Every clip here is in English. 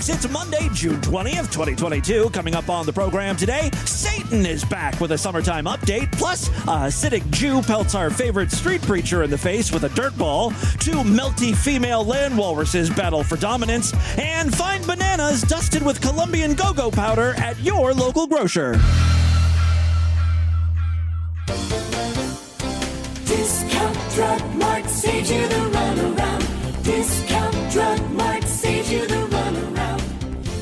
folks. It's Monday, June 20th, 2022. Coming up on the program today, Satan is back with a summertime update. Plus, a Hasidic Jew pelts our favorite street preacher in the face with a dirt ball. Two melty female land walruses battle for dominance. And find bananas dusted with Colombian go-go powder at your local grocer. Discount Drug Mart saves you the runaround. Discount Drug Mart saves you the runaround.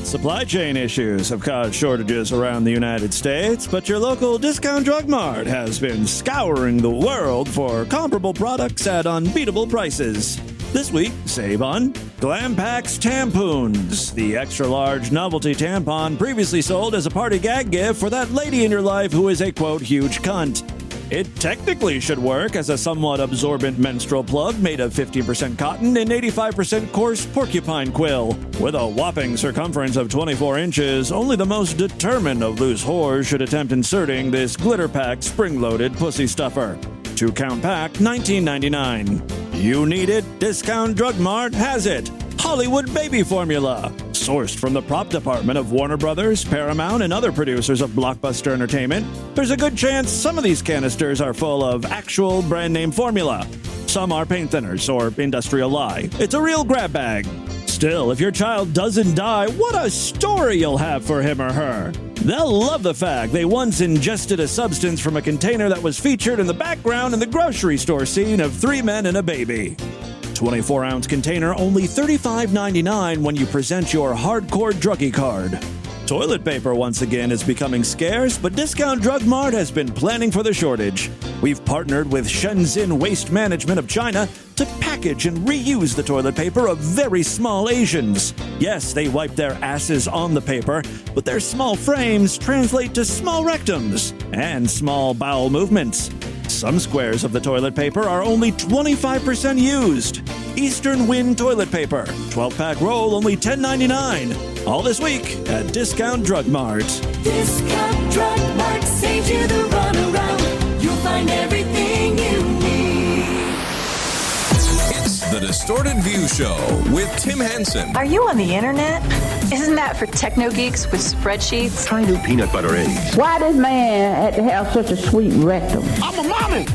Supply chain issues have caused shortages around the United States, but your local Discount Drug Mart has been scouring the world for comparable products at unbeatable prices. This week, save on Glampax Tampoons, the extra-large novelty tampon previously sold as a party gag gift for that lady in your life who is a, quote, huge cunt. It technically should work as a somewhat absorbent menstrual plug made of 15% cotton and 85% coarse porcupine quill. With a whopping circumference of 24 inches, only the most determined of loose whores should attempt inserting this glitter-packed, spring-loaded pussy stuffer. 2-count pack, $19.99. You need it? Discount Drug Mart has it. Hollywood Baby Formula. Sourced from the prop department of Warner Brothers, Paramount, and other producers of blockbuster entertainment, there's a good chance some of these canisters are full of actual brand name formula. Some are paint thinners or industrial lye. It's a real grab bag. Still, if your child doesn't die, what a story you'll have for him or her. They'll love the fact they once ingested a substance from a container that was featured in the background in the grocery store scene of 3 men and a baby. 24-ounce container, only $35.99 when you present your hardcore druggie card. Toilet paper once again is becoming scarce, but Discount Drug Mart has been planning for the shortage. We've partnered with Shenzhen Waste Management of China to package and reuse the toilet paper of very small Asians. Yes, they wipe their asses on the paper, but their small frames translate to small rectums and small bowel movements. Some squares of the toilet paper are only 25% used. Eastern Wind Toilet Paper, 12-pack roll, only $10.99. All this week at Discount Drug Mart. Discount Drug Mart saves you the runaround. You'll find everything you need. It's the Distorted View Show with Tim Henson. Are you on the internet? Isn't that for techno geeks with spreadsheets? Try new peanut butter eggs. Why this man had to have such a sweet rectum? I'm a mommy.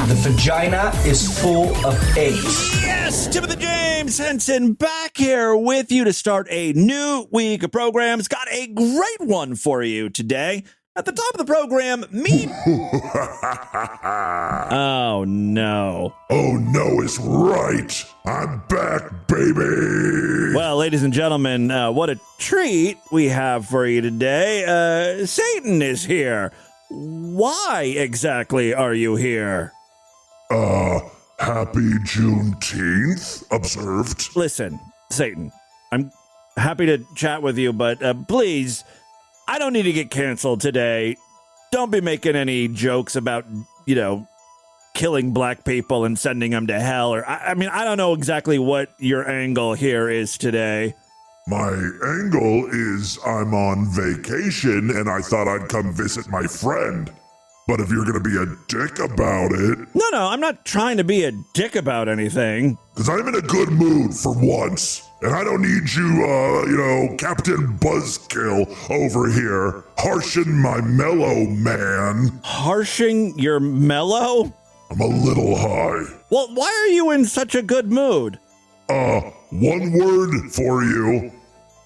The vagina is full of eggs. Yes, Timothy James Henson back here with you to start a new week of programs. Got a great one for you today. At the top of the program, meet... Oh, no. Oh, no, it's right. I'm back, baby. Well, ladies and gentlemen, what a treat we have for you today. Satan is here. Why exactly are you here? Happy Juneteenth, observed. Listen, Satan, I'm happy to chat with you, but please, I don't need to get canceled today. Don't be making any jokes about, killing black people and sending them to hell. Or I mean, I don't know exactly what your angle here is today. My angle is I'm on vacation and I thought I'd come visit my friend. But if you're going to be a dick about it... No, I'm not trying to be a dick about anything. Because I'm in a good mood for once. And I don't need you, Captain Buzzkill over here, harshing my mellow, man. Harshing your mellow? I'm a little high. Well, why are you in such a good mood? One word for you.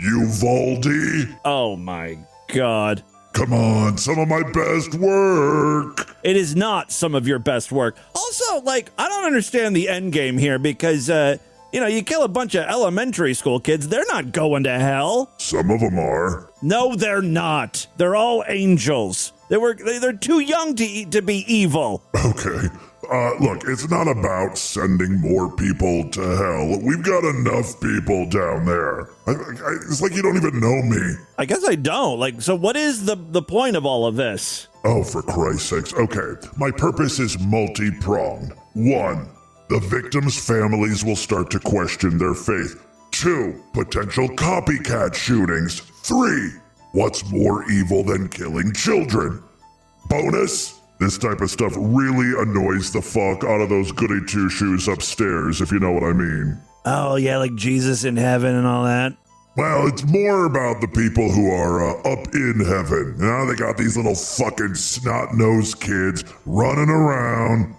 Uvalde. Oh, my God. Come on, some of my best work. It is not some of your best work. Also, I don't understand the end game here because, you kill a bunch of elementary school kids. They're not going to hell. Some of them are. No, they're not. They're all angels. They're too young to be evil. Okay. Look, it's not about sending more people to hell. We've got enough people down there. It's like you don't even know me. I guess I don't. So what is the point of all of this? Oh, for Christ's sakes. Okay, my purpose is multi-pronged. 1, the victims' families will start to question their faith. 2, potential copycat shootings. 3, what's more evil than killing children? Bonus, this type of stuff really annoys the fuck out of those goody two-shoes upstairs, if you know what I mean. Oh, yeah, like Jesus in heaven and all that. Well, it's more about the people who are up in heaven. They got these little fucking snot-nosed kids running around,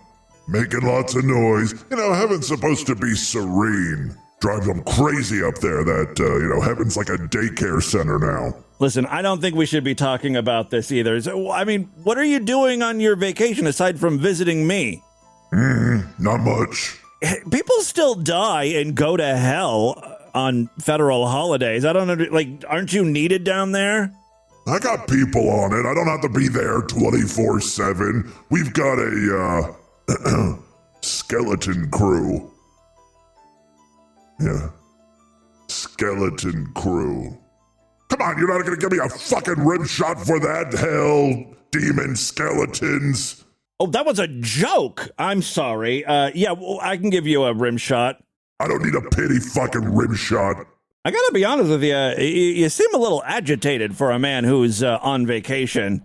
making lots of noise. Heaven's supposed to be serene. Drive them crazy up there that, heaven's like a daycare center now. Listen, I don't think we should be talking about this either. So, I mean, what are you doing on your vacation aside from visiting me? Not much. People still die and go to hell on federal holidays. I don't know, aren't you needed down there? I got people on it. I don't have to be there 24/7. We've got a, skeleton crew. Yeah. Skeleton crew. Come on, you're not gonna give me a fucking rim shot for that? Hell, demon skeletons. Oh, that was a joke. I'm sorry. Yeah, well, I can give you a rim shot. I don't need a pity fucking rim shot. I gotta be honest with you. You seem a little agitated for a man who's on vacation.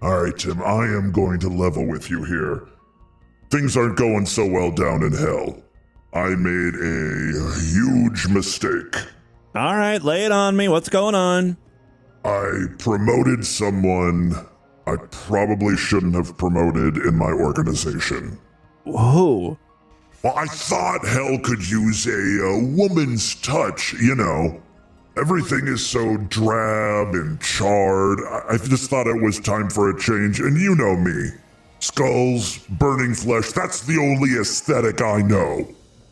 All right, Tim, I am going to level with you here. Things aren't going so well down in hell. I made a huge mistake. All right, lay it on me. What's going on? I promoted someone I probably shouldn't have promoted in my organization. Who? Well, I thought hell could use a woman's touch, Everything is so drab and charred. I just thought it was time for a change, and you know me. Skulls, burning flesh, that's the only aesthetic I know.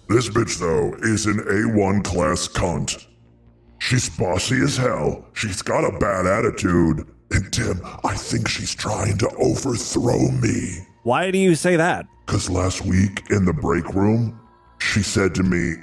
This bitch, though, is an A1 class cunt. She's bossy as hell. She's got a bad attitude. And Tim, I think she's trying to overthrow me. Why do you say that? Because last week in the break room, she said to me,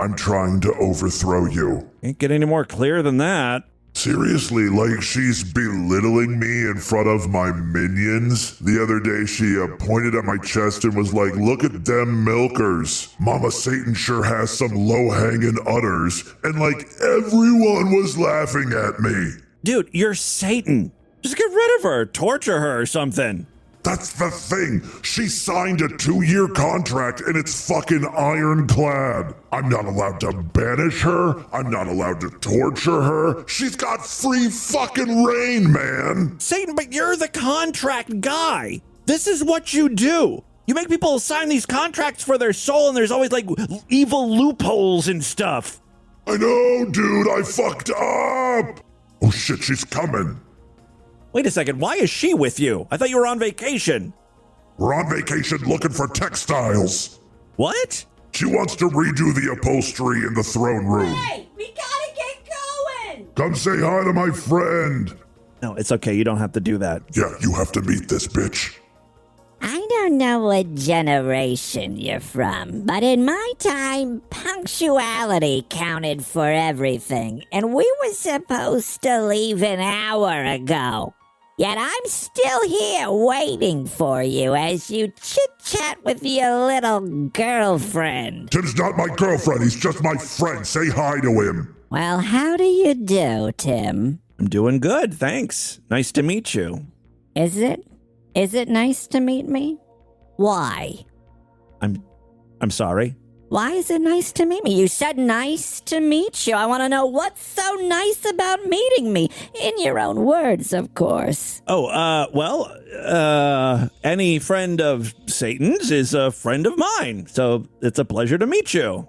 I'm trying to overthrow you. Can't get any more clear than that. Seriously, like she's belittling me in front of my minions. The other day she pointed at my chest and was like, look at them milkers. Mama Satan sure has some low-hanging udders. And like everyone was laughing at me. Dude, you're Satan. Just get rid of her, torture her or something. That's the thing. She signed a 2-year contract and it's fucking ironclad. I'm not allowed to banish her. I'm not allowed to torture her. She's got free fucking reign, man. Satan, but you're the contract guy. This is what you do. You make people sign these contracts for their soul and there's always like evil loopholes and stuff. I know, dude. I fucked up. Oh shit, she's coming. Wait a second, why is she with you? I thought you were on vacation. We're on vacation looking for textiles. What? She wants to redo the upholstery in the throne room. Hey, we gotta get going! Come say hi to my friend. No, it's okay, you don't have to do that. Yeah, you have to meet this bitch. I don't know what generation you're from, but in my time, punctuality counted for everything, and we were supposed to leave an hour ago. Yet I'm still here waiting for you as you chit-chat with your little girlfriend. Tim's not my girlfriend, he's just my friend. Say hi to him. Well, how do you do, Tim? I'm doing good, thanks. Nice to meet you. Is it? Is it nice to meet me? Why? I'm sorry. Why is it nice to meet me? You said nice to meet you. I want to know what's so nice about meeting me. In your own words, of course. Oh, well, any friend of Satan's is a friend of mine, so it's a pleasure to meet you.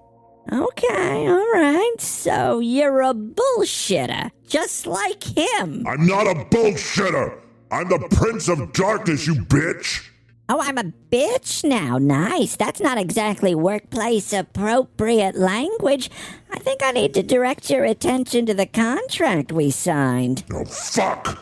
Okay, all right. So you're a bullshitter, just like him. I'm not a bullshitter. I'm the Prince of Darkness, you bitch. Oh, I'm a bitch now. Nice. That's not exactly workplace appropriate language. I think I need to direct your attention to the contract we signed. Oh, fuck.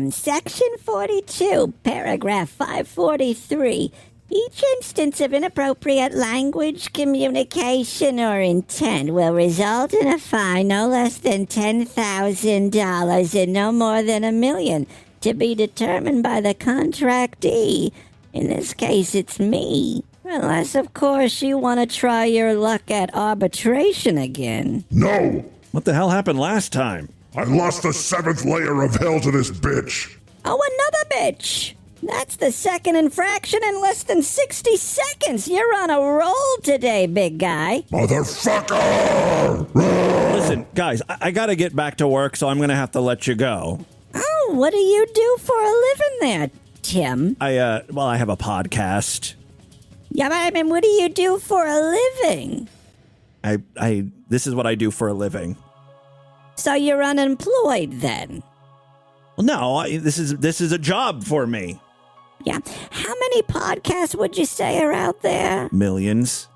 Section 42, paragraph 543. Each instance of inappropriate language, communication, or intent will result in a fine no less than $10,000 and no more than $1 million, to be determined by the contractee. In this case, it's me. Unless, of course, you want to try your luck at arbitration again. No. What the hell happened last time? I lost the 7th layer of hell to this bitch. Oh, another bitch. That's the second infraction in less than 60 seconds. You're on a roll today, big guy. Motherfucker! Listen, guys, I got to get back to work, so I'm going to have to let you go. Oh, what do you do for a living there, Tim? I have a podcast. Yeah, but I mean, what do you do for a living? This is what I do for a living. So you're unemployed then? Well, no, this is a job for me. Yeah. How many podcasts would you say are out there? Millions.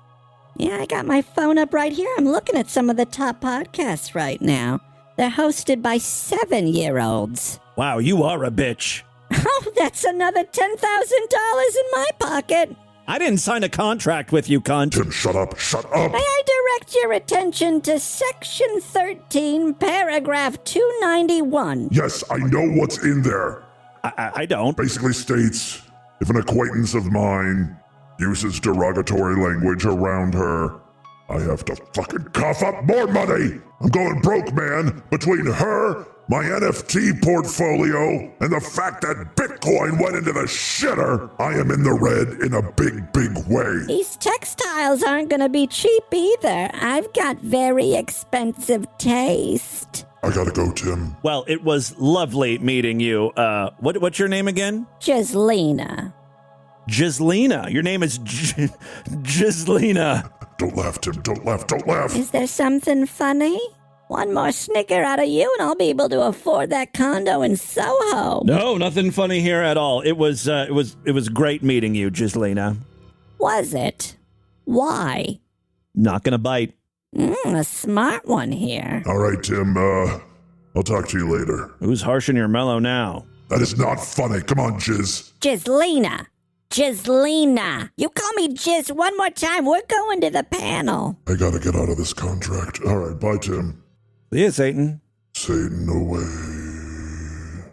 Yeah, I got my phone up right here. I'm looking at some of the top podcasts right now. They're hosted by 7-year-olds. Wow, you are a bitch. Oh, that's another $10,000 in my pocket. I didn't sign a contract with you, cunt. Tim, shut up. Shut up. May I direct your attention to Section 13, Paragraph 291? Yes, I know what's in there. I don't. Basically states, if an acquaintance of mine uses derogatory language around her, I have to fucking cough up more money. I'm going broke, man. Between her, my NFT portfolio, and the fact that Bitcoin went into the shitter, I am in the red in a big, big way. These textiles aren't going to be cheap either. I've got very expensive taste. I gotta go, Tim. Well, it was lovely meeting you. What's your name again? Gislina. Gislina. Your name is Gislina. Don't laugh, Tim. Don't laugh. Don't laugh. Is there something funny? One more snicker out of you and I'll be able to afford that condo in Soho. No, nothing funny here at all. It was great meeting you, Gislina. Was it? Why? Not gonna bite. A smart one here. All right, Tim. I'll talk to you later. Who's harshing your mellow now? That is not funny. Come on, Jizz. Gislina. Gislina. You call me Jizz one more time, we're going to the panel. I gotta get out of this contract. All right, bye, Tim. See ya, Satan. Satan, no way.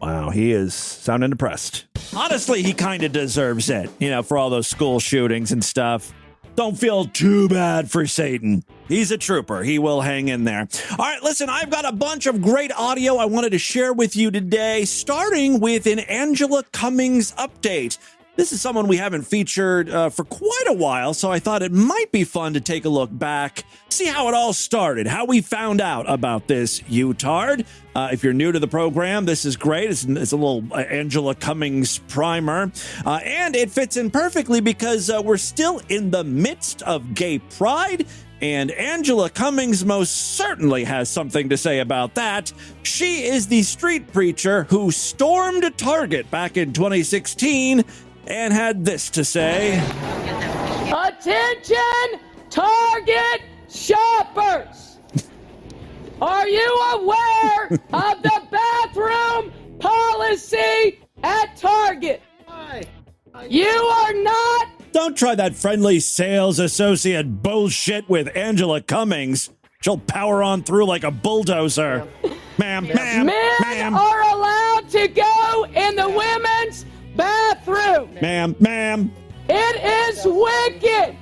Wow, he is sounding depressed. Honestly, he kind of deserves it, for all those school shootings and stuff. Don't feel too bad for Satan. He's a trooper. He will hang in there. All right, listen, I've got a bunch of great audio I wanted to share with you today, starting with an Angela Cummings update. This is someone we haven't featured for quite a while, so I thought it might be fun to take a look back, see how it all started, how we found out about this U-tard. If you're new to the program, this is great. It's a little Angela Cummings primer, and it fits in perfectly because we're still in the midst of gay pride, and Angela Cummings most certainly has something to say about that. She is the street preacher who stormed Target back in 2016 and had this to say. Attention, Target shoppers! Are you aware of the bathroom policy at Target? You are not. Don't try that friendly sales associate bullshit with Angela Cummings. She'll power on through like a bulldozer. Ma'am. Men are allowed to go in the women's bathroom. Ma'am. It is wicked.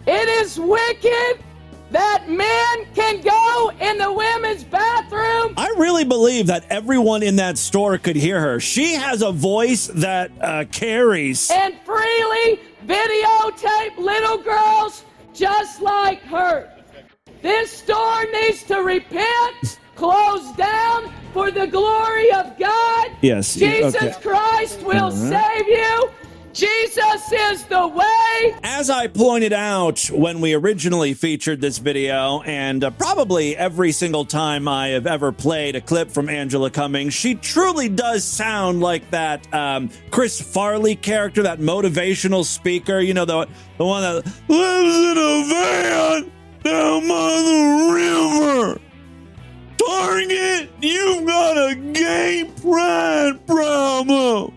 It is wicked that men can go in the women's bathroom. I really believe that everyone in that store could hear her. She has a voice that carries. And freely videotape little girls just like her. This store needs to repent, close down for the glory of God. Yes. Jesus Christ will save you. Jesus is the way. As I pointed out when we originally featured this video, and probably every single time I have ever played a clip from Angela Cummings, she truly does sound like that Chris Farley character, that motivational speaker, the one that lives in a van down by the river. Target, you've got a gay pride problem.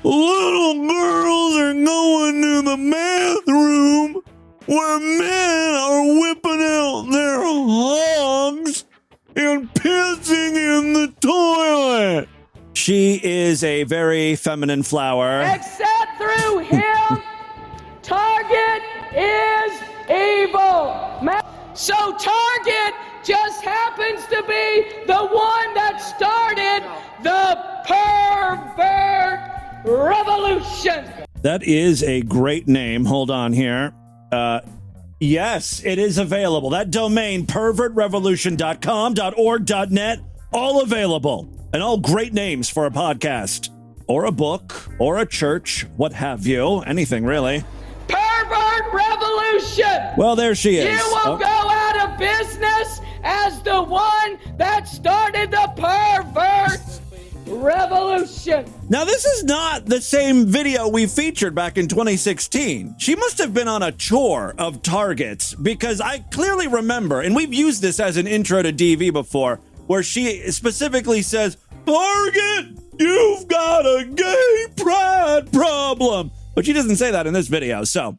Little girls are going to the bathroom where men are whipping out their hogs and pissing in the toilet. She is a very feminine flower. Except through him, Target is evil. So Target just happens to be the one that started the pervert revolution. That is a great name. Hold on here. Yes, it is available. That domain, pervertrevolution.com.org.net, all available. And all great names for a podcast or a book or a church, what have you. Anything, really. Pervert revolution. Well, there she is. You will go out of business as the one that started the pervert revolution. Now, this is not the same video we featured back in 2016. She must have been on a tour of Targets, because I clearly remember, and we've used this as an intro to DV before, where she specifically says, Target, you've got a gay pride problem. But she doesn't say that in this video, so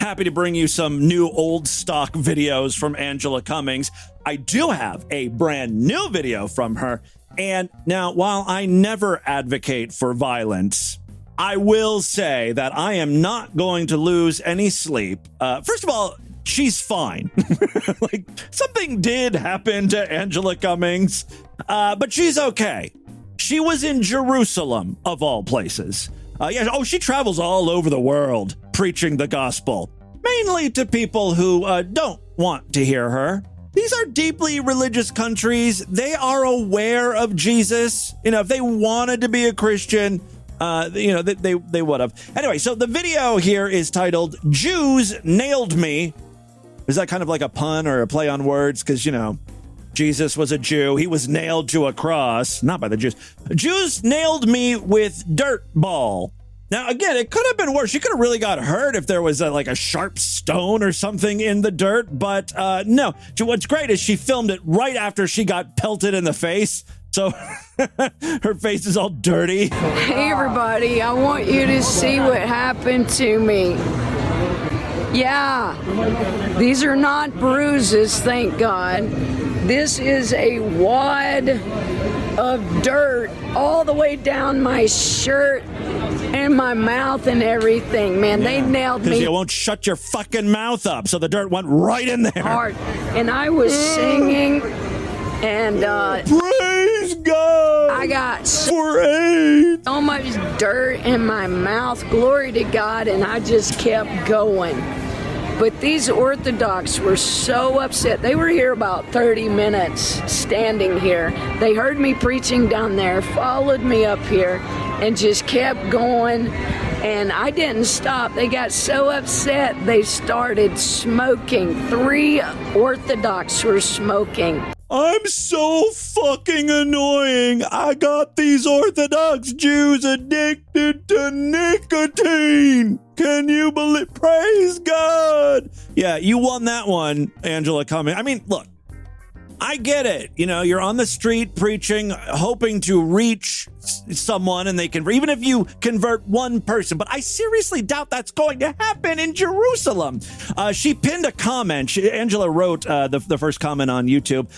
happy to bring you some new old stock videos from Angela Cummings. I do have a brand new video from her. And now, while I never advocate for violence, I will say that I am not going to lose any sleep. First of all, she's fine. Like, something did happen to Angela Cummings, but she's okay. She was in Jerusalem, of all places. She travels all over the world preaching the gospel, mainly to people who don't want to hear her. These are deeply religious countries. They are aware of Jesus. If they wanted to be a Christian, they would have. Anyway, so the video here is titled, Jews Nailed Me. Is that kind of like a pun or a play on words? Because, Jesus was a Jew. He was nailed to a cross, not by the Jews. Jews nailed me with dirt ball. Now, again, it could have been worse. She could have really got hurt if there was a sharp stone or something in the dirt. But no, what's great is she filmed it right after she got pelted in the face. So her face is all dirty. Hey, everybody, I want you to see what happened to me. Yeah, these are not bruises, thank God. This is a wad of dirt all the way down my shirt and my mouth and everything, man. They nailed me. Because you won't shut your fucking mouth up, so the dirt went right in there. Hard. And I was singing, and praise God! I got so much dirt in my mouth. Glory to God, and I just kept going. But these Orthodox were so upset. They were here about 30 minutes standing here. They heard me preaching down there, followed me up here, and just kept going. And I didn't stop. They got so upset, they started smoking. 3 Orthodox were smoking. I'm so fucking annoying. I got these Orthodox Jews addicted to nicotine. Can you believe? Praise God. Yeah, you won that one, Angela Cummings. I mean, look, I get it. You're on the street preaching, hoping to reach someone, and they can, even if you convert one person. But I seriously doubt that's going to happen in Jerusalem. She pinned a comment. Angela wrote the first comment on YouTube.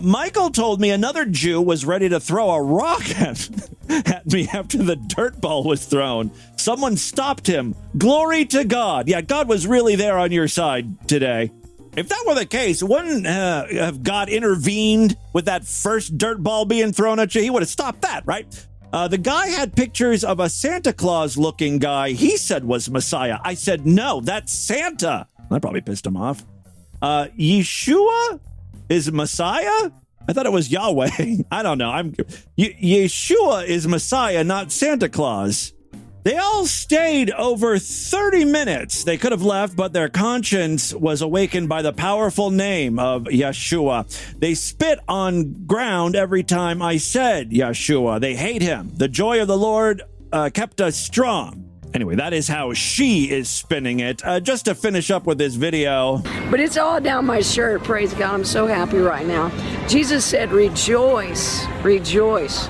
Michael told me another Jew was ready to throw a rock at me after the dirt ball was thrown. Someone stopped him. Glory to God. Yeah, God was really there on your side today. If that were the case, wouldn't have God intervened with that first dirt ball being thrown at you? He would have stopped that, right? The guy had pictures of a Santa Claus looking guy he said was Messiah. I said, no, that's Santa. That probably pissed him off. Yeshua is Messiah? I thought it was Yahweh. I don't know. Yeshua is Messiah, not Santa Claus. They all stayed over 30 minutes. They could have left, but their conscience was awakened by the powerful name of Yeshua. They spit on ground every time I said Yeshua. They hate him. The joy of the Lord kept us strong. Anyway, that is how she is spinning it. Just to finish up with this video. But it's all down my shirt, praise God. I'm so happy right now. Jesus said, rejoice, rejoice.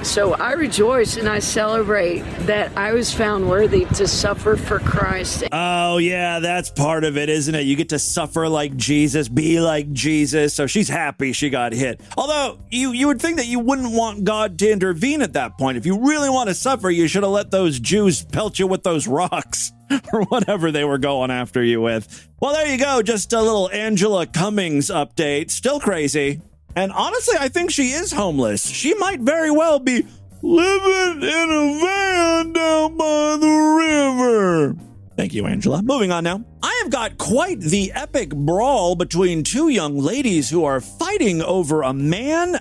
So I rejoice and I celebrate that I was found worthy to suffer for Christ. Oh, yeah, that's part of it, isn't it? You get to suffer like Jesus, be like Jesus. So she's happy she got hit. Although you would think that you wouldn't want God to intervene at that point. If you really want to suffer, you should have let those Jews pelt you with those rocks or whatever they were going after you with. Well, there you go. Just a little Angela Cummings update. Still crazy. And honestly, I think she is homeless. She might very well be living in a van down by the river. Thank you, Angela. Moving on now. I have got quite the epic brawl between two young ladies who are fighting over a man.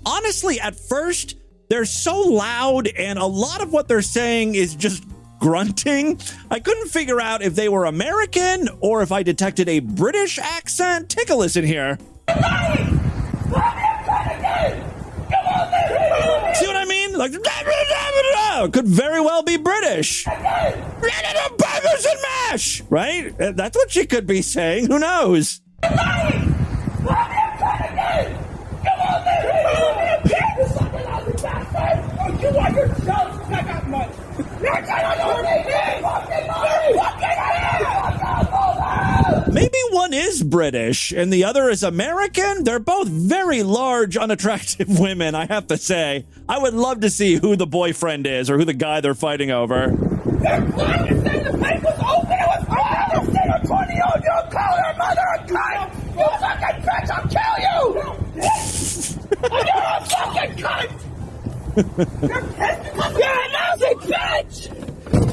Honestly, at first, they're so loud, and a lot of what they're saying is just grunting. I couldn't figure out if they were American or if I detected a British accent. Take a listen here. See what I mean? Like, could very well be British. Burgers and mash, right? That's what she could be saying. Who knows? Maybe one is British and the other is American. They're both very large, unattractive women, I have to say. I would love to see who the boyfriend is or who the guy they're fighting over. They're trying to say the place was open. It was open. You'll call your mother a cunt. You fucking bitch. I'll kill you. You're a fucking cunt. You're a lousy bitch.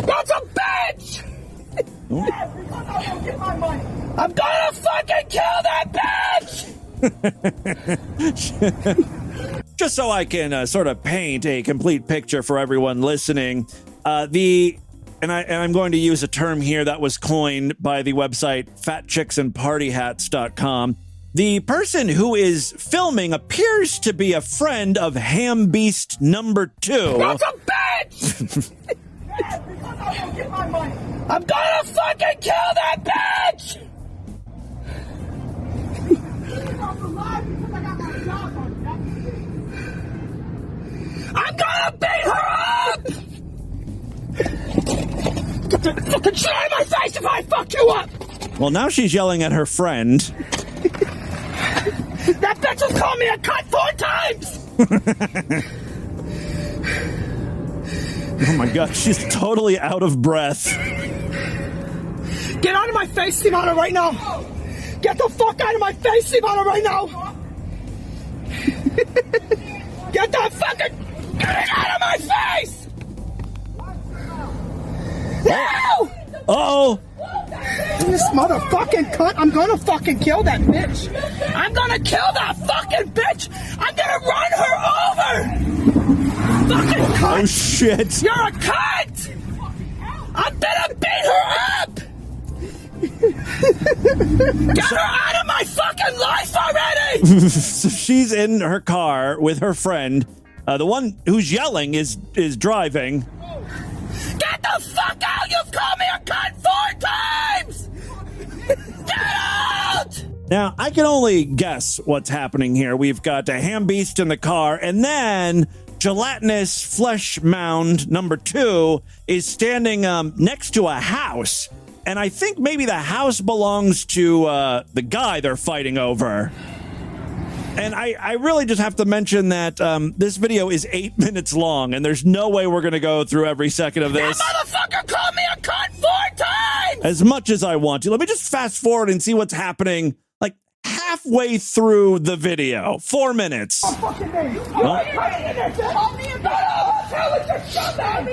That's a bitch. I'm gonna fucking kill that bitch! Just so I can sort of paint a complete picture for everyone listening, I'm going to use a term here that was coined by the website fatchicksandpartyhats.com. The person who is filming appears to be a friend of Ham Beast number 2. That's a bitch! I'm gonna fucking kill that bitch! I'm gonna beat her up! Get the fucking shit out of my face if I fuck you up! Well, now she's yelling at her friend. That bitch has called me a cunt 4 times! Oh my god, she's totally out of breath. Get out of my face, Simona, right now! Get the fuck out of my face, Simona, right now! Get the fucking... Get it out of my face! No! Uh-oh! This motherfucking cunt, I'm gonna fucking kill that bitch! I'm gonna kill that fucking bitch! I'm gonna run her over! Fucking cunt! Oh shit! You're a cunt! I'm gonna beat her up! Get her out of my fucking life already! So she's in her car with her friend. The one who's yelling is driving. Get the fuck out! You've called me a cunt 4 times! Get out! Now, I can only guess what's happening here. We've got a Ham Beast in the car, and then gelatinous flesh mound number 2 is standing next to a house. And I think maybe the house belongs to the guy they're fighting over. And I really just have to mention that this video is 8 minutes long, and there's no way we're going to go through every second of this. That motherfucker called me a cunt 4 times! As much as I want to. Let me just fast forward and see what's happening, like, halfway through the video. 4 minutes.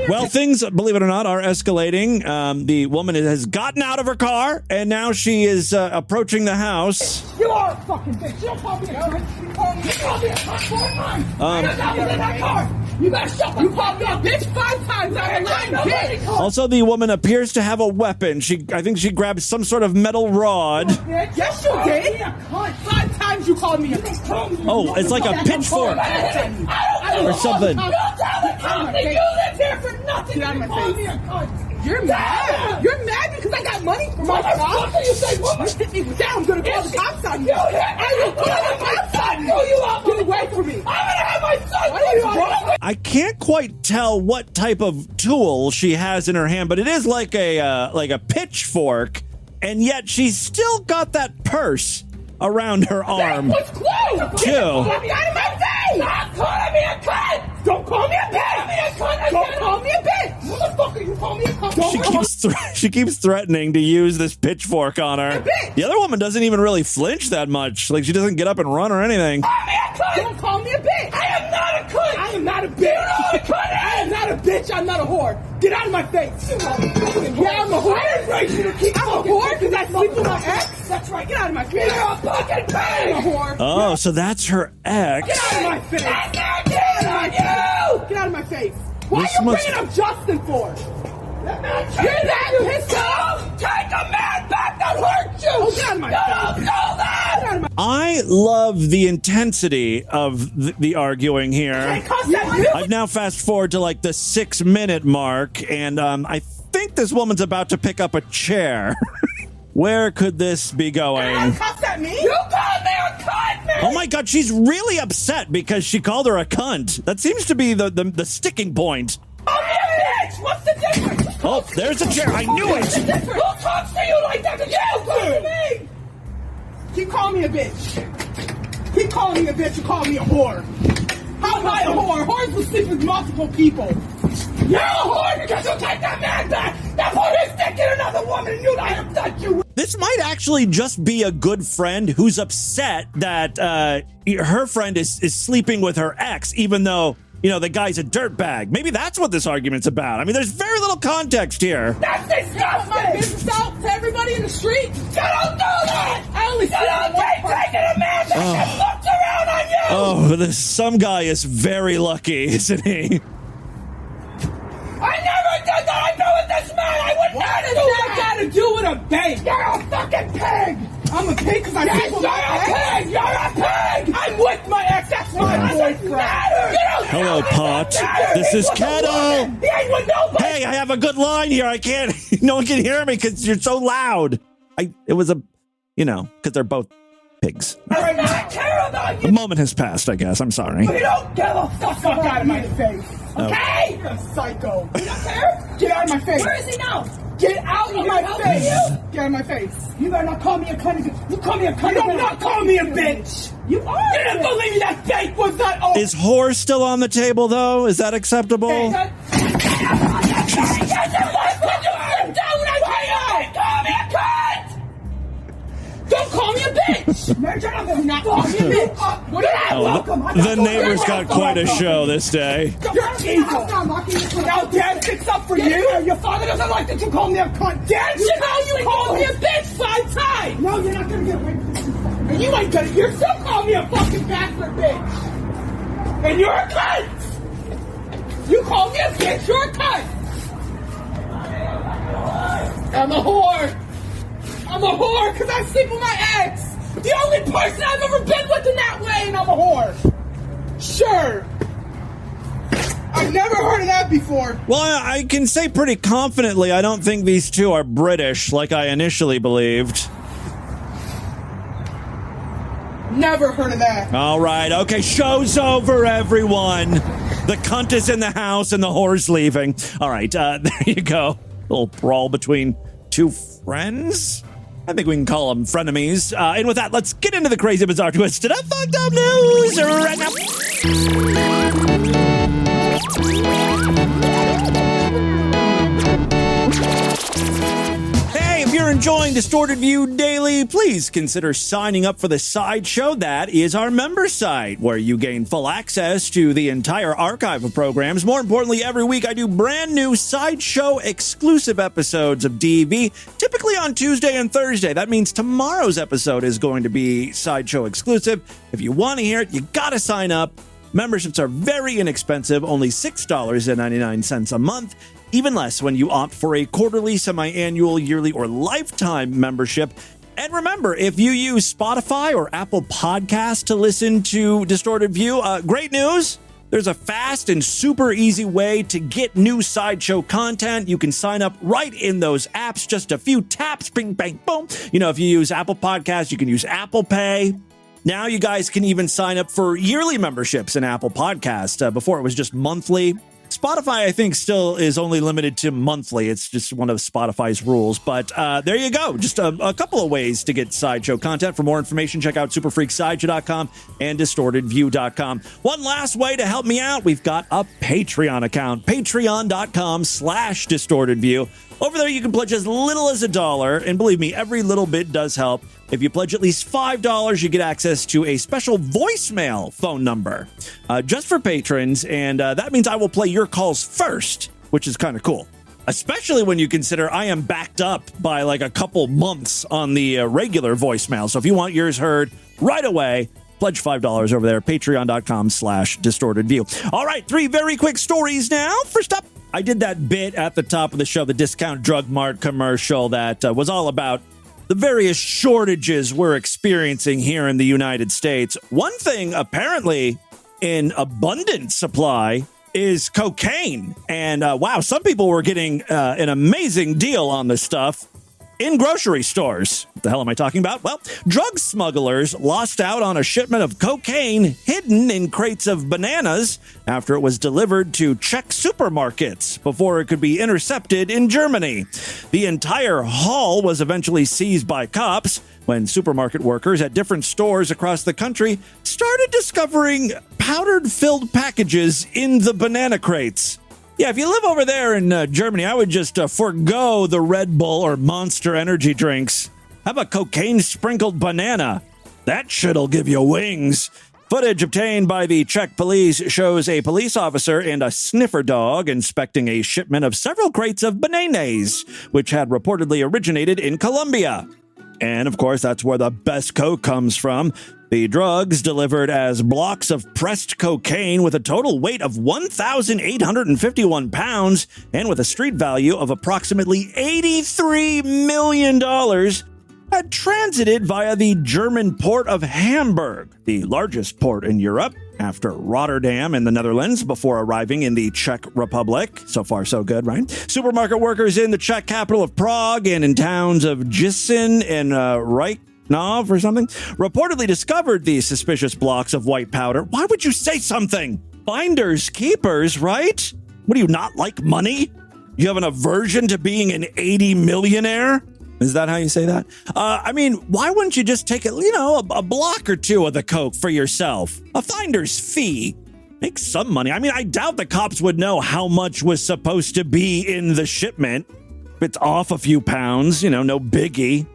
Well, things, believe it or not, are escalating. The woman has gotten out of her car, and now she is approaching the house. You are a fucking bitch. You called me a cunt. You called me a cunt 4 times. I was in that car. You better shut the fuck up. You called me a bitch 5 times. I'm a lying bitch. Also, the woman appears to have a weapon. I think she grabbed some sort of metal rod. Yes, you did. 5 times you called me a cunt. Oh, it's like a pitchfork or something. You live here for nothing. Get out of my face. You're mad. You're mad because I got money from my job. You say what? You sit me down. I'm gonna call the cops on you. I will call the cops on you. Get away from me. I'm gonna have my son. I can't quite tell what type of tool she has in her hand, but it is like a pitchfork, and yet she's still got that purse around her arm. That was close. Too. Get out of my face. Stop calling me a cunt. Don't call me a bitch. Don't call me a bitch. Motherfucker, you call me a cunt. She keeps threatening to use this pitchfork on her. The other woman doesn't even really flinch that much. Like, she doesn't get up and run or anything. Call me a cunt. Don't call me a bitch. I am not a cunt. I am not a bitch. not a bitch. I'm not a whore. Get out of my face. Yeah, I'm a whore. I'm a whore because I sleep with my ex. That's right. Get out of my face. You're a fucking pig. I'm a whore. Oh, so that's her ex. Get out of my face. Get out of my face. Why are you bringing up Justin for? You're that pissed off? Take a man back that hurt you! Oh, get out of my face. Don't do that! I love the intensity of the arguing here. I've now fast forward to like the 6-minute mark, and I think this woman's about to pick up a chair. Where could this be going? Cuss at me? You called me a cunt, man! Oh my God, she's really upset because she called her a cunt. That seems to be the sticking point. Oh, yeah, bitch! What's the difference? Oh, there's a chair. I knew it. Who talks to you like that? Me. Keep calling me a bitch. Keep calling me a bitch. You call me a whore. How am I a whore? Whores will sleep with multiple people. You're a whore because you take that man back. That put his dick in another woman and you let him touch you. This might actually just be a good friend who's upset that her friend is sleeping with her ex, even though, you know, the guy's a dirtbag. Maybe that's what this argument's about. I mean, there's very little context here. That's disgusting. My business out to everybody in the street. You don't do that. I only taking a man that looks around on you. Oh, some guy is very lucky, isn't he? I never did that. I know with this man. I would not do that. What got to do with a bank? You're a fucking pig. I'm a pig because I sleep with my ex. You're a pig. I'm with my ex. That's my boyfriend. Hello, Pot. This is Kettle. Hey, I have a good line here. I can't. No one can hear me because you're so loud. It was because they're both pigs. I care about you. The moment has passed, I guess. I'm sorry. You don't give a fuck out of my face. Okay? You're a psycho. You don't care? Get out of my face. Where is he now? Get out of my face. Get out of my face. You better not call me a cunt. You call me a cunt. You don't not call me a bitch. You are. You didn't believe that fake was that old. Is whore still on the table, though? Is that acceptable? Call me a cunt. Don't call me a bitch! Not call me a bitch! The neighbors got quite a show this day. You're evil! Now Dad sticks up for you? Your father doesn't like that you call me a cunt! Dad, you know you called me a bitch 5 times! No, you're not gonna get away with this. And you ain't gonna, you're still calling me a fucking bastard bitch! And you're a cunt! You call me a bitch, you're a cunt! I'm a whore! I'm a whore because I sleep with my ex. The only person I've ever been with in that way, and I'm a whore. Sure. I've never heard of that before. Well, I can say pretty confidently I don't think these two are British like I initially believed. Never heard of that. All right. Okay. Show's over, everyone. The cunt is in the house and the whore's leaving. All right. There you go. A little brawl between two friends. I think we can call them frenemies. And with that, let's get into the crazy, bizarre twisted up, fucked up news right now. Hey, if you're enjoying Distorted View Daily, please consider signing up for the Sideshow. That is our member site, where you gain full access to the entire archive of programs. More importantly, every week I do brand new Sideshow exclusive episodes of DV, typically on Tuesday and Thursday. That means tomorrow's episode is going to be Sideshow exclusive. If you want to hear it, you gotta sign up. Memberships are very inexpensive, only $6.99 a month. Even less when you opt for a quarterly, semi-annual, yearly, or lifetime membership. And remember, if you use Spotify or Apple Podcasts to listen to Distorted View, great news. There's a fast and super easy way to get new Sideshow content. You can sign up right in those apps, just a few taps, bing, bang, boom. You know, if you use Apple Podcasts, you can use Apple Pay. Now you guys can even sign up for yearly memberships in Apple Podcasts. Before it was just monthly. Spotify, I think, still is only limited to monthly. It's just one of Spotify's rules. But there you go. Just a couple of ways to get Sideshow content. For more information, check out superfreaksideshow.com and distortedview.com. One last way to help me out. We've got a Patreon account, patreon.com/distortedview. Over there, you can pledge as little as $1, and believe me, every little bit does help. If you pledge at least $5, you get access to a special voicemail phone number just for patrons, and that means I will play your calls first, which is kind of cool. Especially when you consider I am backed up by like a couple months on the regular voicemail. So if you want yours heard right away, pledge $5 over there, patreon.com/distortedview. All right, 3 very quick stories now. First up, I did that bit at the top of the show, the Discount Drug Mart commercial that was all about the various shortages we're experiencing here in the United States. One thing apparently in abundant supply is cocaine. And wow, some people were getting an amazing deal on this stuff in grocery stores. What the hell am I talking about? Well, drug smugglers lost out on a shipment of cocaine hidden in crates of bananas after it was delivered to Czech supermarkets before it could be intercepted in Germany. The entire haul was eventually seized by cops when supermarket workers at different stores across the country started discovering powdered-filled packages in the banana crates. Yeah, if you live over there in Germany, I would just forego the Red Bull or Monster energy drinks. Have a cocaine-sprinkled banana. That shit'll give you wings. Footage obtained by the Czech police shows a police officer and a sniffer dog inspecting a shipment of several crates of bananas, which had reportedly originated in Colombia. And, of course, that's where the best coke comes from. The drugs delivered as blocks of pressed cocaine with a total weight of 1,851 pounds and with a street value of approximately $83 million had transited via the German port of Hamburg, the largest port in Europe, after Rotterdam in the Netherlands before arriving in the Czech Republic. So far, so good, right? Supermarket workers in the Czech capital of Prague and in towns of Jičín and Reykjavik or something reportedly discovered these suspicious blocks of white powder. Why would you say something? Finders keepers, right? What do you not like money? You have an aversion to being an 80 millionaire? Is that how you say that? I mean, why wouldn't you just take a block or two of the coke for yourself? A finder's fee. Make some money. I mean, I doubt the cops would know how much was supposed to be in the shipment. If it's off a few pounds, no biggie.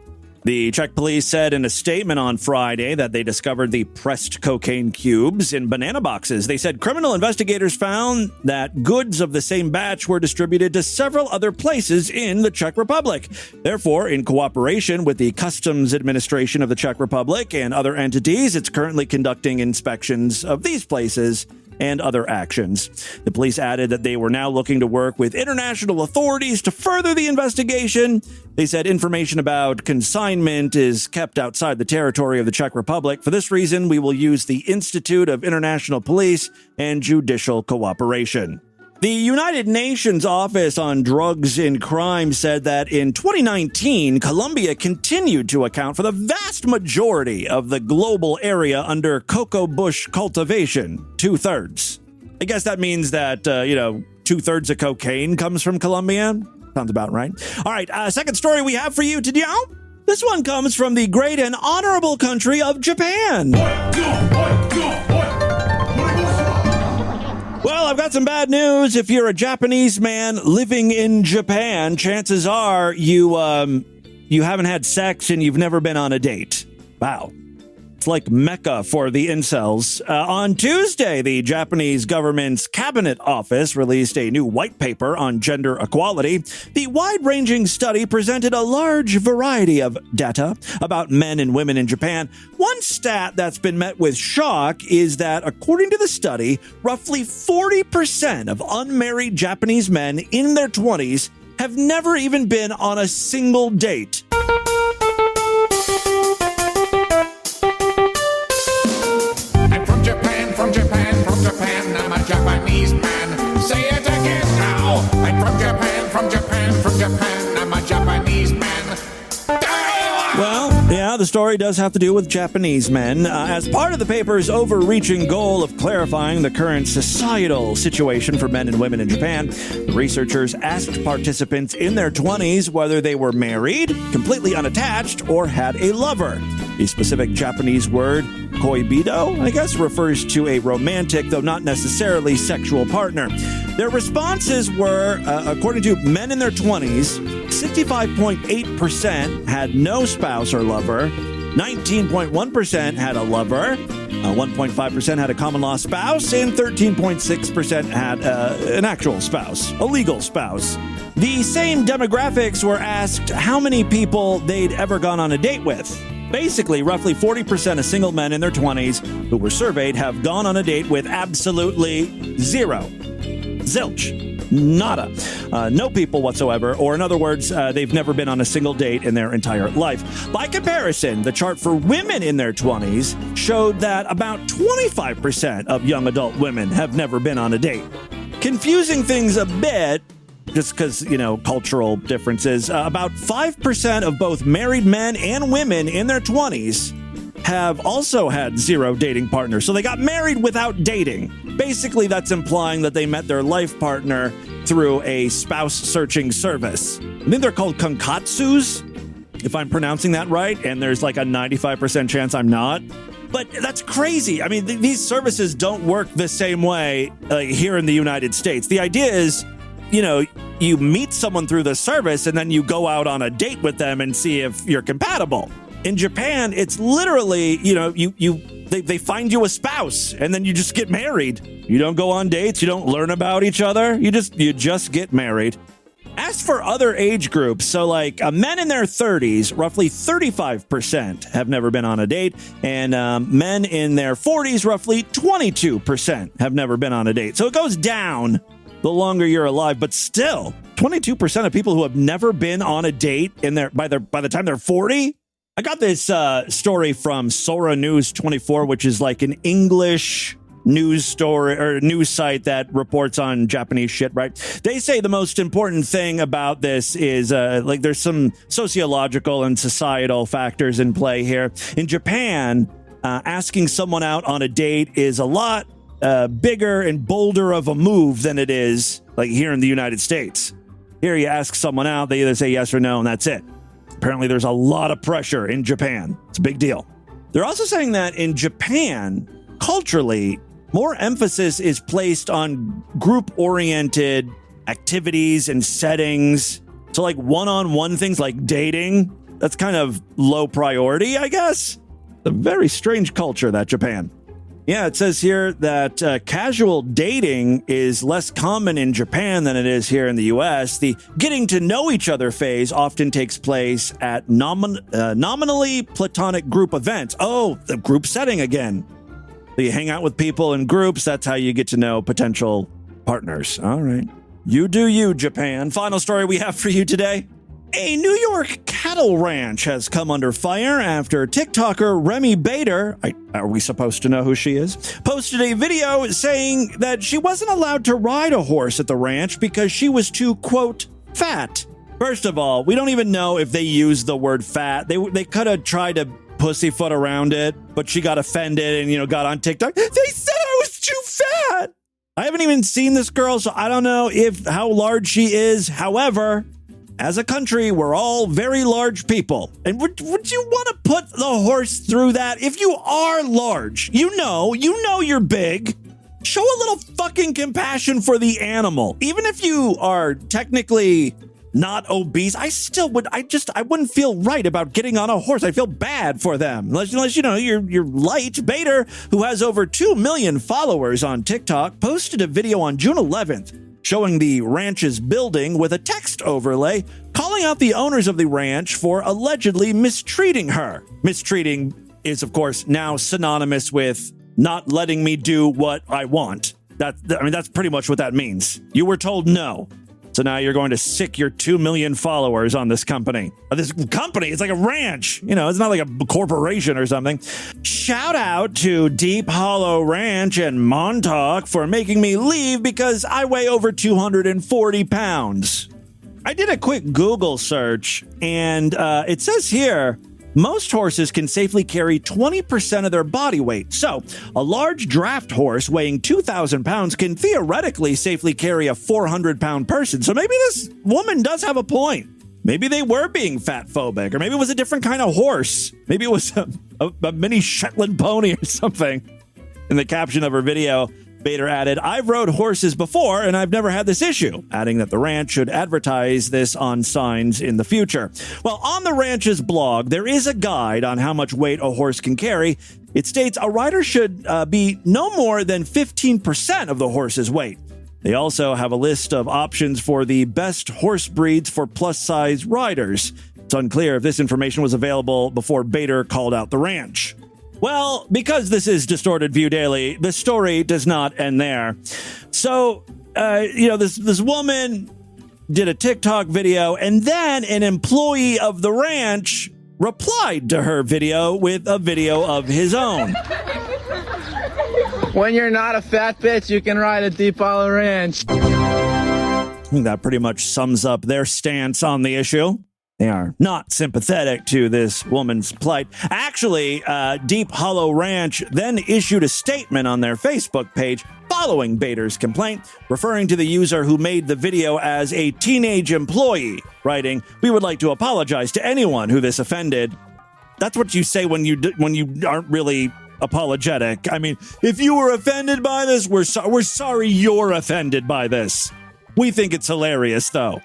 The Czech police said in a statement on Friday that they discovered the pressed cocaine cubes in banana boxes. They said criminal investigators found that goods of the same batch were distributed to several other places in the Czech Republic. Therefore, in cooperation with the Customs Administration of the Czech Republic and other entities, it's currently conducting inspections of these places and other actions. The police added that they were now looking to work with international authorities to further the investigation. They said information about consignment is kept outside the territory of the Czech Republic. For this reason, we will use the Institute of International Police and Judicial Cooperation. The United Nations Office on Drugs and Crime said that in 2019, Colombia continued to account for the vast majority of the global area under cocoa bush cultivation, 2/3. I guess that means that, 2/3 of cocaine comes from Colombia. Sounds about right. All right, second story we have for you today. This one comes from the great and honorable country of Japan. Well, I've got some bad news. If you're a Japanese man living in Japan, chances are you haven't had sex and you've never been on a date. Wow. It's like Mecca for the incels. On Tuesday, the Japanese government's Cabinet Office released a new white paper on gender equality. The wide-ranging study presented a large variety of data about men and women in Japan. One stat that's been met with shock is that, according to the study, roughly 40% of unmarried Japanese men in their 20s have never even been on a single date. I'm a Japanese man. Say it again now. I'm from Japan, I'm a Japanese man. Well, yeah, the story does have to do with Japanese men. As part of the paper's overreaching goal of clarifying the current societal situation for men and women in Japan, the researchers asked participants in their 20s whether they were married, completely unattached, or had a lover. The specific Japanese word, koibito, I guess, refers to a romantic, though not necessarily sexual partner. Their responses were, according to men in their 20s, 65.8% had no spouse or lover, 19.1% had a lover, 1.5% had a common-law spouse, and 13.6% had an actual spouse, a legal spouse. The same demographics were asked how many people they'd ever gone on a date with. Basically, roughly 40% of single men in their 20s who were surveyed have gone on a date with absolutely zero. Zilch. Nada. No people whatsoever, or in other words, they've never been on a single date in their entire life. By comparison, the chart for women in their 20s showed that about 25% of young adult women have never been on a date. Confusing things a bit, just because, cultural differences, about 5% of both married men and women in their 20s have also had zero dating partners. So they got married without dating. Basically, that's implying that they met their life partner through a spouse-searching service. I think they're called konkatsus, if I'm pronouncing that right, and there's like a 95% chance I'm not. But that's crazy. I mean, these services don't work the same way here in the United States. The idea is, you meet someone through the service and then you go out on a date with them and see if you're compatible. In Japan, it's literally, they find you a spouse and then you just get married. You don't go on dates. You don't learn about each other. You just get married. As for other age groups, so like men in their 30s, roughly 35% have never been on a date. And men in their 40s, roughly 22% have never been on a date. So it goes down the longer you're alive, but still 22% of people who have never been on a date by the time they're 40. I got this story from Sora News 24, which is like an English news story or news site that reports on Japanese shit, right? They say the most important thing about this is there's some sociological and societal factors in play here. In Japan, asking someone out on a date is a lot bigger and bolder of a move than it is like here in the United States. Here you ask someone out, they either say yes or no, and that's it. Apparently, there's a lot of pressure in Japan. It's a big deal. They're also saying that in Japan, culturally, more emphasis is placed on group-oriented activities and settings. So like one-on-one things like dating, that's kind of low priority, I guess. A very strange culture, that Japan. Yeah, it says here that casual dating is less common in Japan than it is here in the U.S. The getting to know each other phase often takes place at nominally platonic group events. Oh, the group setting again. So you hang out with people in groups. That's how you get to know potential partners. All right. You do you, Japan. Final story we have for you today. A New York cattle ranch has come under fire after TikToker Remy Bader, are we supposed to know who she is, posted a video saying that she wasn't allowed to ride a horse at the ranch because she was too, quote, fat. First of all, we don't even know if they used the word fat. They could have tried to pussyfoot around it, but she got offended and, got on TikTok. They said I was too fat. I haven't even seen this girl, so I don't know how large she is. However, as a country, we're all very large people. And would you want to put the horse through that? If you are large, you know you're big. Show a little fucking compassion for the animal. Even if you are technically not obese, I wouldn't feel right about getting on a horse. I feel bad for them. Unless you're light. Bader, who has over 2 million followers on TikTok, posted a video on June 11th showing the ranch's building with a text overlay calling out the owners of the ranch for allegedly mistreating her. Mistreating is, of course, now synonymous with not letting me do what I want. That's pretty much what that means. You were told no. So now you're going to sick your 2 million followers on this company. This company, it's like a ranch. It's not like a corporation or something. Shout out to Deep Hollow Ranch and Montauk for making me leave because I weigh over 240 pounds. I did a quick Google search, and it says here, most horses can safely carry 20% of their body weight. So, a large draft horse weighing 2,000 pounds can theoretically safely carry a 400-pound person. So maybe this woman does have a point. Maybe they were being fat phobic, or maybe it was a different kind of horse. Maybe it was a mini Shetland pony or something. In the caption of her video, Bader added, "I've rode horses before and I've never had this issue," adding that the ranch should advertise this on signs in the future. Well, on the ranch's blog, there is a guide on how much weight a horse can carry. It states a rider should be no more than 15% of the horse's weight. They also have a list of options for the best horse breeds for plus-size riders. It's unclear if this information was available before Bader called out the ranch. Well, because this is Distorted View Daily, the story does not end there. So, this woman did a TikTok video, and then an employee of the ranch replied to her video with a video of his own. When you're not a fat bitch, you can ride a Deep Hollow Ranch. I think that pretty much sums up their stance on the issue. They are not sympathetic to this woman's plight. Actually, Deep Hollow Ranch then issued a statement on their Facebook page following Bader's complaint, referring to the user who made the video as a teenage employee, writing, "We would like to apologize to anyone who this offended." That's what you say when you aren't really apologetic. I mean, if you were offended by this, we're sorry you're offended by this. We think it's hilarious, though.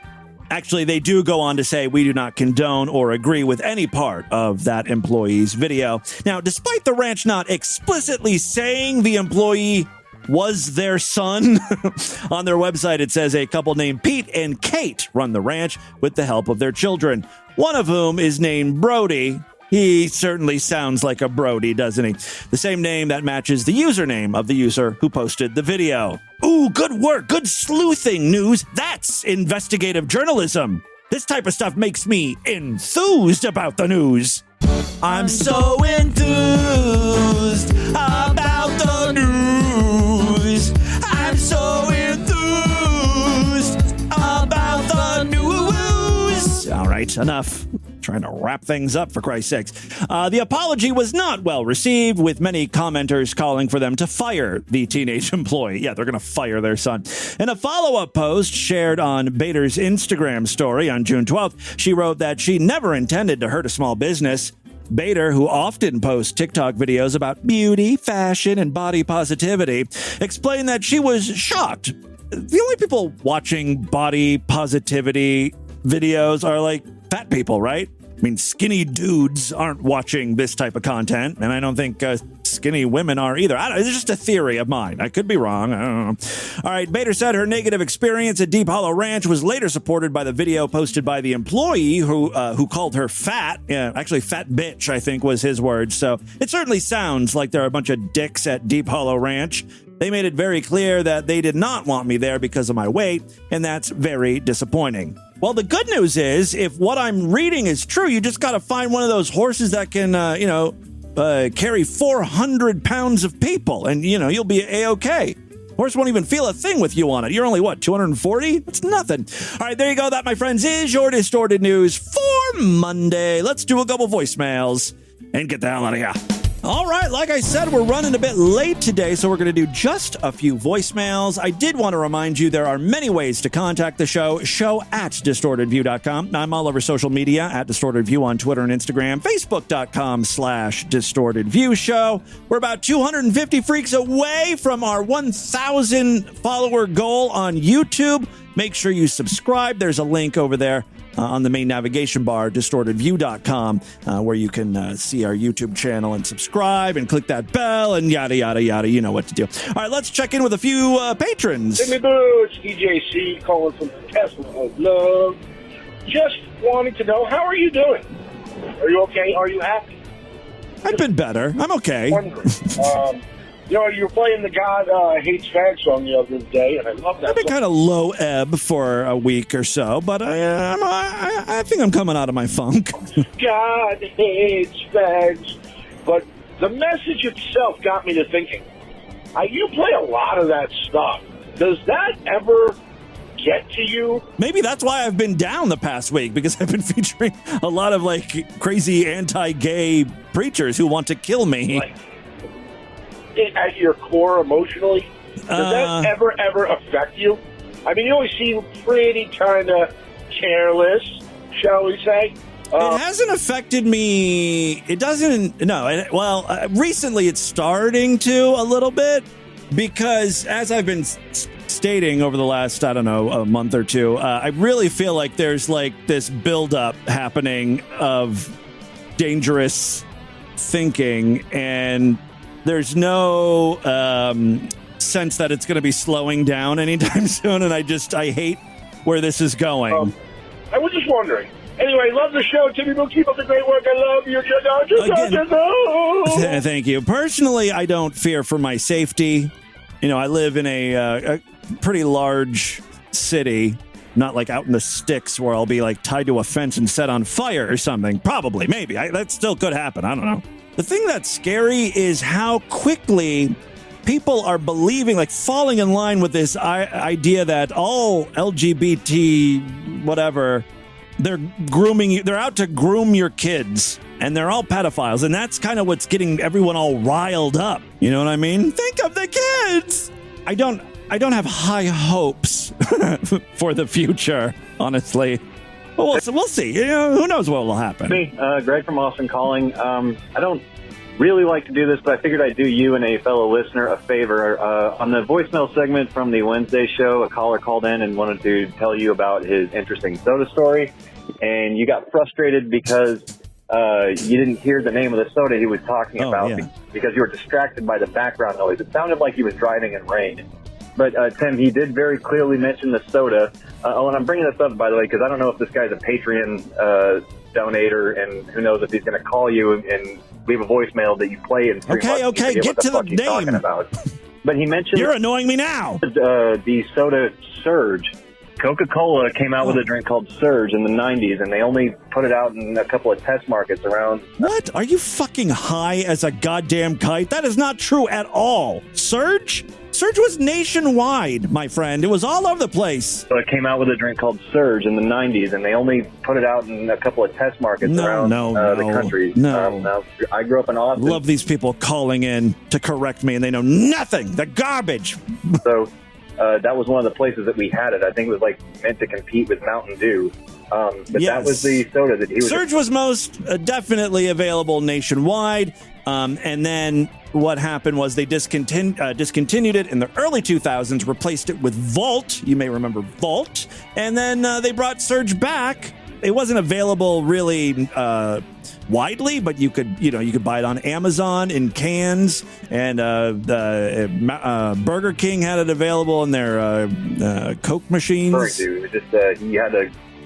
Actually, they do go on to say, "We do not condone or agree with any part of that employee's video." Now, despite the ranch not explicitly saying the employee was their son, on their website it says a couple named Pete and Kate run the ranch with the help of their children, one of whom is named Brody. He certainly sounds like a Brody, doesn't he? The same name that matches the username of the user who posted the video. Ooh, good work. Good sleuthing news. That's investigative journalism. This type of stuff makes me enthused about the news. I'm so enthused about the news. I'm so enthused about the news. All right, enough. Trying to wrap things up, for Christ's sakes. The apology was not well received, with many commenters calling for them to fire the teenage employee. Yeah, they're going to fire their son. In a follow-up post shared on Bader's Instagram story on June 12th, she wrote that she never intended to hurt a small business. Bader, who often posts TikTok videos about beauty, fashion, and body positivity, explained that she was shocked. The only people watching body positivity videos are like fat people, right? I mean, skinny dudes aren't watching this type of content, and I don't think skinny women are either. It's just a theory of mine. I could be wrong. I don't know. All right, Bader said her negative experience at Deep Hollow Ranch was later supported by the video posted by the employee who called her fat. Yeah, actually, fat bitch, I think was his words. So it certainly sounds like there are a bunch of dicks at Deep Hollow Ranch. They made it very clear that they did not want me there because of my weight, and that's very disappointing. Well, the good news is, if what I'm reading is true, you just got to find one of those horses that can, carry 400 pounds of people, and, you'll be A-okay. Horse won't even feel a thing with you on it. You're only, 240? That's nothing. All right, there you go. That, my friends, is your Distorted News for Monday. Let's do a couple voicemails and get the hell out of here. All right, like I said, we're running a bit late today, so we're going to do just a few voicemails. I did want to remind you there are many ways to contact the show at distortedview.com. I'm all over social media at distortedview on Twitter and Instagram, facebook.com/distortedviewshow. We're about 250 freaks away from our 1,000 follower goal on YouTube. Make sure you subscribe. There's a link over there on the main navigation bar, distortedview.com, where you can see our YouTube channel and subscribe and click that bell and yada, yada, yada. You know what to do. All right, let's check in with a few patrons. Hey, Boo, it's EJC calling from Tesla of Love. Just wanting to know, how are you doing? Are you okay? Are you happy? I've been better. I'm okay. Wondering. You were playing the God Hates Fag song the other day, and I love that. I've been kind of low ebb for a week or so, but I think I'm coming out of my funk. God hates fags. But the message itself got me to thinking. You play a lot of that stuff. Does that ever get to you? Maybe that's why I've been down the past week, because I've been featuring a lot of crazy anti-gay preachers who want to kill me. At your core emotionally? Does that ever affect you? I mean, you always seem pretty kind of careless, shall we say? It hasn't affected me. It doesn't. No. Recently it's starting to a little bit. because as I've been stating over the last, I don't know, a month or two, I really feel like there's like this buildup happening of dangerous thinking, and there's no sense that it's going to be slowing down anytime soon, and I hate where this is going. I was just wondering. Anyway, love the show, Timmy Boo. Keep up the great work. I love you. Thank you. Personally, I don't fear for my safety. You know, I live in a pretty large city, not like out in the sticks where I'll be like tied to a fence and set on fire or something. Probably, maybe. That still could happen. I don't know. The thing that's scary is how quickly people are believing, like falling in line with this idea that all LGBT, whatever, they're grooming you. They're out to groom your kids, and they're all pedophiles, and that's kind of what's getting everyone all riled up. You know what I mean? Think of the kids. I don't have high hopes for the future, honestly. But we'll see. You know, who knows what will happen? Me, Greg from Austin calling. I don't really like to do this, but I figured I'd do you and a fellow listener a favor. On the voicemail segment from the Wednesday show, a caller called in and wanted to tell you about his interesting soda story, and you got frustrated because you didn't hear the name of the soda he was talking about because you were distracted by the background noise. It sounded like he was driving in rain. But, Tim, he did very clearly mention the soda. And I'm bringing this up, by the way, because I don't know if this guy's a Patreon donator, and who knows if he's going to call you and leave a voicemail that you play in 3 months. Okay, get to the name. Talking about. But he mentioned... You're annoying me now. The soda Surge. Coca-Cola came out with a drink called Surge in the 90s, and they only put it out in a couple of test markets around... What? Are you fucking high as a goddamn kite? That is not true at all. Surge? Surge was nationwide, my friend. It was all over the place. So it came out with a drink called Surge in the 90s, and they only put it out in a couple of test markets around the country. No. I grew up in Austin. Love these people calling in to correct me, and they know nothing. They're garbage. So that was one of the places that we had it. I think it was like meant to compete with Mountain Dew. But that was the soda that he was... Surge was most definitely available nationwide. And then what happened was they discontinued it in the early 2000s, replaced it with Volt. You may remember Volt. And then they brought Surge back. It wasn't available really widely, but you could buy it on Amazon in cans. And Burger King had it available in their Coke machines. Dude,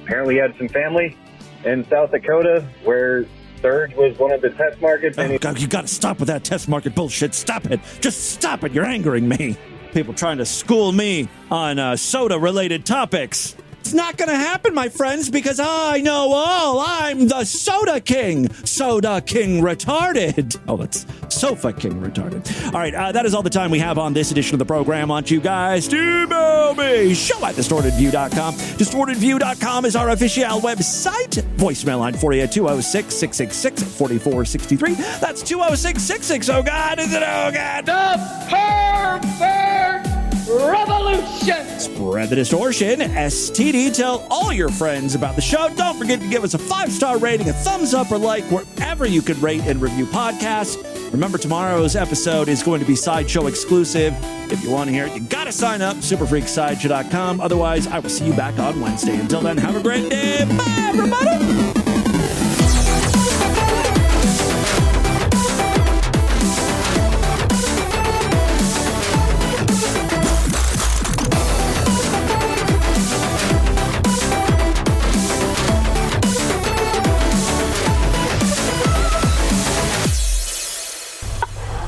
apparently he had some family in South Dakota where Surge was one of the test markets. Oh, God, you got to stop with that test market bullshit. Stop it. Just stop it. You're angering me. People trying to school me on soda-related topics. It's not going to happen, my friends, because I know all. I'm the Soda King. Soda King retarded. Oh, that's Sofa King retarded. All right, that is all the time we have on this edition of the program. Want you guys to email me, show@distortedview.com. Distortedview.com is our official website. Voicemail line for you at 206-666-4463. That's 206-66. Oh, God, is it? Oh, God. The pervert revolution. Spread the distortion. STD. Tell all your friends about the show. Don't forget to give us a 5-star rating, a thumbs up or like wherever you could rate and review podcasts. Remember, tomorrow's episode is going to be Sideshow exclusive. If you want to hear it, you got to sign up. Superfreaksideshow.com. Otherwise, I will see you back on Wednesday. Until then, have a great day. Bye, everybody.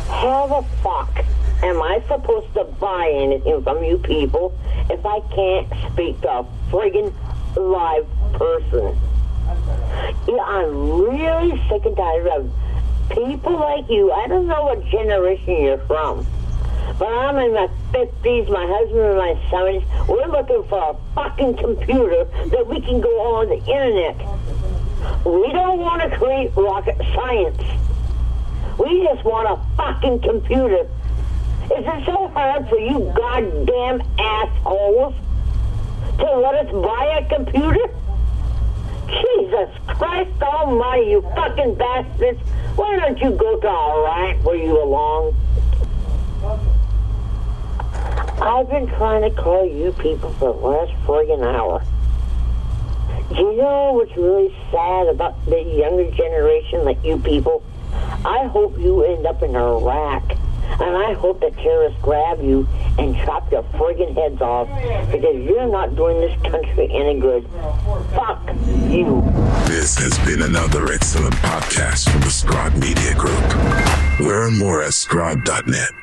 How the fuck am I supposed to buy anything from you people if I can't speak to a friggin' live person? Yeah, I'm really sick and tired of people like you. I don't know what generation you're from, but I'm in my 50s, my husband in my 70s. We're looking for a fucking computer that we can go on the internet. We don't want to create rocket science. We just want a fucking computer. Is it so hard for you goddamn assholes to let us buy a computer? Jesus Christ almighty, you fucking bastards. Why don't you go to Iraq where you belong? I've been trying to call you people for the last friggin' hour. Do you know what's really sad about the younger generation like you people? I hope you end up in Iraq. And I hope the terrorists grab you and chop your friggin' heads off because you're not doing this country any good. Fuck you. This has been another excellent podcast from the Scribe Media Group. Learn more at scribe.net.